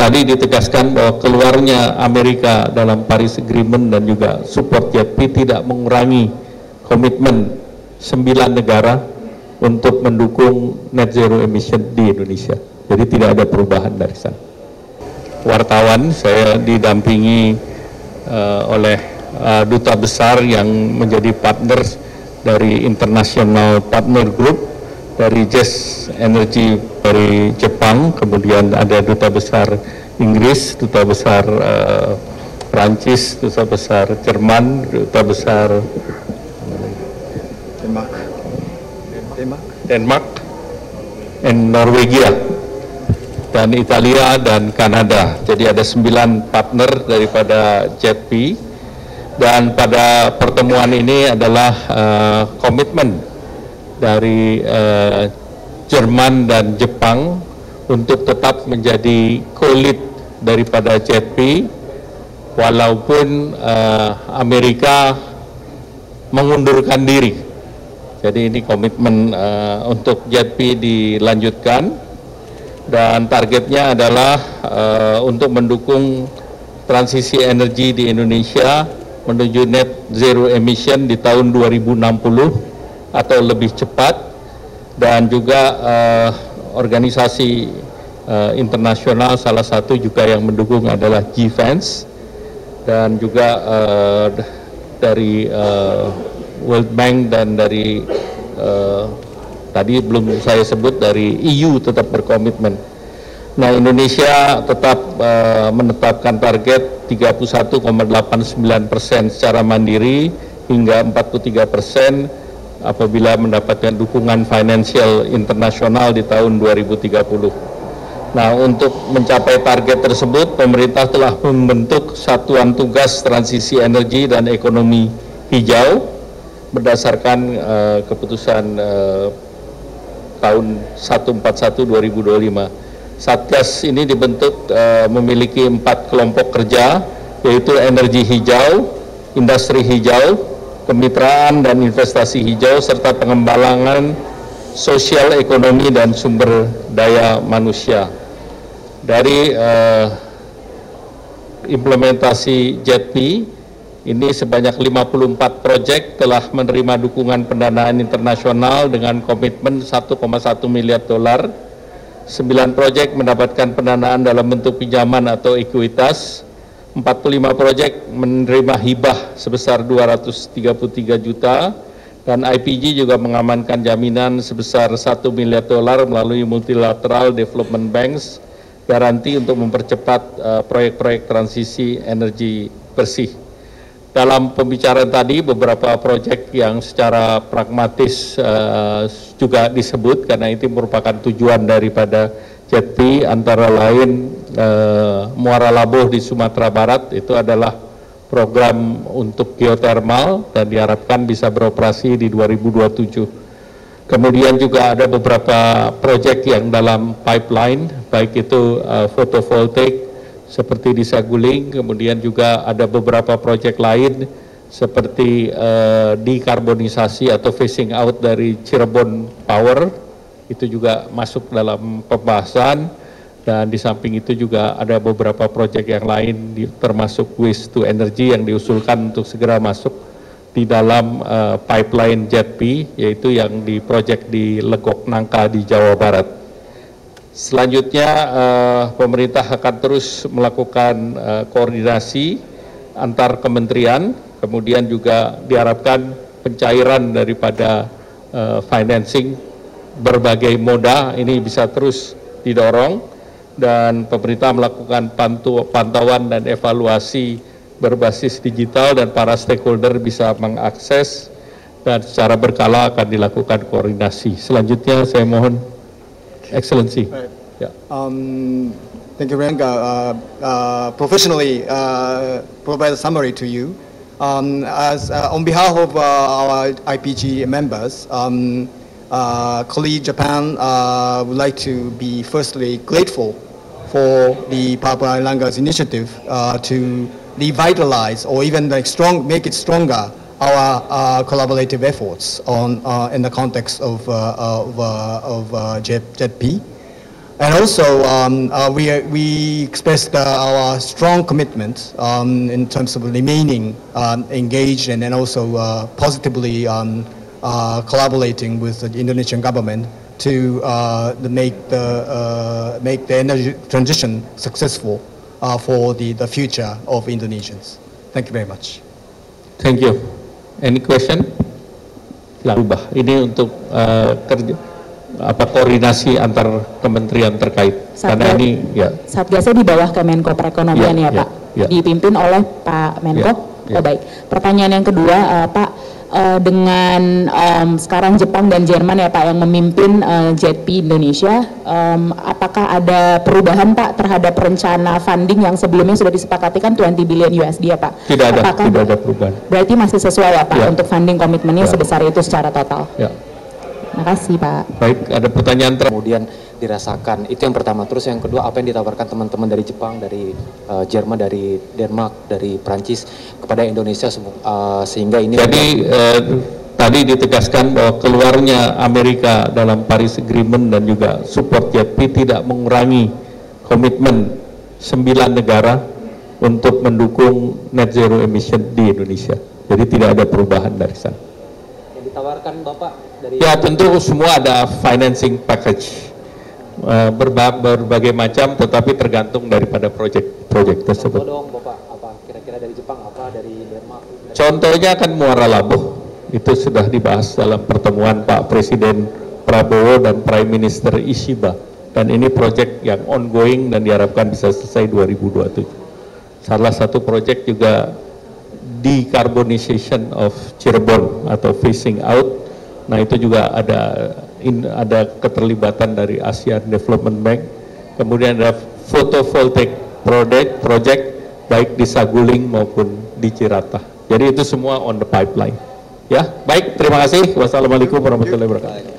tadi ditegaskan bahwa keluarnya Amerika dalam Paris Agreement dan juga support JETP tidak mengurangi komitmen 9 negara untuk mendukung net zero emission di Indonesia. Jadi tidak ada perubahan dari sana. Wartawan, saya didampingi oleh duta besar yang menjadi partner dari International Partner Group, dari Jazz Energy dari Jepang, kemudian ada duta besar Inggris, duta besar Prancis, duta besar Jerman, duta besar Denmark, dan Norwegia, dan Italia dan Kanada. Jadi ada 9 partner daripada JETP, dan pada pertemuan ini adalah komitmen dari Jerman dan Jepang untuk tetap menjadi co-lead daripada JETP, walaupun Amerika mengundurkan diri. Jadi ini komitmen untuk JETP dilanjutkan, dan targetnya adalah untuk mendukung transisi energi di Indonesia menuju net zero emission di tahun 2060 atau lebih cepat, dan juga organisasi internasional salah satu juga yang mendukung adalah GFANZ, dan juga dari World Bank, dan dari tadi belum saya sebut dari EU tetap berkomitmen. Nah, Indonesia tetap menetapkan target 31,89% secara mandiri hingga 43% apabila mendapatkan dukungan finansial internasional di tahun 2030. Nah, untuk mencapai target tersebut, pemerintah telah membentuk Satuan Tugas Transisi Energi dan Ekonomi Hijau berdasarkan keputusan tahun 141/2025. Satgas ini dibentuk memiliki 4 kelompok kerja, yaitu energi hijau, industri hijau, kemitraan dan investasi hijau, serta pengembangan sosial ekonomi dan sumber daya manusia. Dari implementasi JETP ini sebanyak 54 proyek telah menerima dukungan pendanaan internasional dengan komitmen 1,1 miliar dolar. 9 proyek mendapatkan pendanaan dalam bentuk pinjaman atau ekuitas. 45 proyek menerima hibah sebesar 233 juta, dan IPG juga mengamankan jaminan sebesar 1 miliar dolar melalui Multilateral Development Banks, garansi untuk mempercepat proyek-proyek transisi energi bersih. Dalam pembicaraan tadi, beberapa proyek yang secara pragmatis juga disebut, karena itu merupakan tujuan daripada JETP, antara lain Muara Labuh di Sumatera Barat, itu adalah program untuk geothermal dan diharapkan bisa beroperasi di 2027. Kemudian juga ada beberapa proyek yang dalam pipeline, baik itu fotovoltaik seperti di Saguling, kemudian juga ada beberapa proyek lain seperti dekarbonisasi atau phasing out dari Cirebon Power, itu juga masuk dalam pembahasan. Dan di samping itu juga ada beberapa proyek yang lain termasuk waste to energy yang diusulkan untuk segera masuk di dalam pipeline JETP, yaitu yang di proyek di Legok Nangka di Jawa Barat. Selanjutnya pemerintah akan terus melakukan koordinasi antar kementerian, kemudian juga diharapkan pencairan daripada financing berbagai moda ini bisa terus didorong, dan pemerintah melakukan pantauan dan evaluasi berbasis digital, dan para stakeholder bisa mengakses, dan secara berkala akan dilakukan koordinasi. Selanjutnya saya mohon Excellency. Right. Yeah. Thank you, Ranga. Professionally, provide a summary to you. On behalf of our IPG members, colleague Japan would like to be firstly grateful for the Papua Langa's initiative to revitalize or even make it stronger our collaborative efforts in the context of JETP. And also, we expressed our strong commitment in terms of remaining engaged and then also positively collaborating with the Indonesian government to make the energy transition successful for the future of Indonesians. Thank you very much. Thank you. Any question? Berubah. Ini untuk koordinasi antar kementerian terkait. Karena ini ya. Satgasnya di bawah Kemenko Perekonomian ya Pak. Dipimpin oleh Pak Menko. Oh baik. Pertanyaan yang kedua Pak, dengan sekarang Jepang dan Jerman ya Pak yang memimpin JETP Indonesia, apakah ada perubahan Pak terhadap rencana funding yang sebelumnya sudah disepakati kan 20 billion USD ya Pak? Tidak ada perubahan. Berarti masih sesuai ya Pak untuk funding komitmennya sebesar itu secara total? Ya. Terima kasih Pak. Baik, ada pertanyaan kemudian dirasakan, itu yang pertama. Terus yang kedua, apa yang ditawarkan teman-teman dari Jepang, dari Jerman, dari Denmark, dari Prancis kepada Indonesia sehingga ini. Jadi tadi ditegaskan bahwa keluarnya Amerika dalam Paris Agreement dan juga support JETP tidak mengurangi komitmen 9 negara untuk mendukung net zero emission di Indonesia. Jadi tidak ada perubahan dari sana. Yang ditawarkan Bapak dari... Ya tentu semua ada financing package berbagai macam, tetapi tergantung daripada proyek tersebut. Contoh dong Bapak, apa kira-kira dari Jepang, apa dari Denmark? Contohnya kan Muara Labuh, itu sudah dibahas dalam pertemuan Pak Presiden Prabowo dan Prime Minister Ishiba, dan ini proyek yang ongoing dan diharapkan bisa selesai 2027. Salah satu proyek juga decarbonization of Cirebon atau phasing out. Nah itu juga ada keterlibatan dari ASEAN Development Bank. Kemudian ada photovoltaic project baik di Saguling maupun di Cirata. Jadi itu semua on the pipeline. Ya, baik, terima kasih. Wassalamualaikum warahmatullahi wabarakatuh.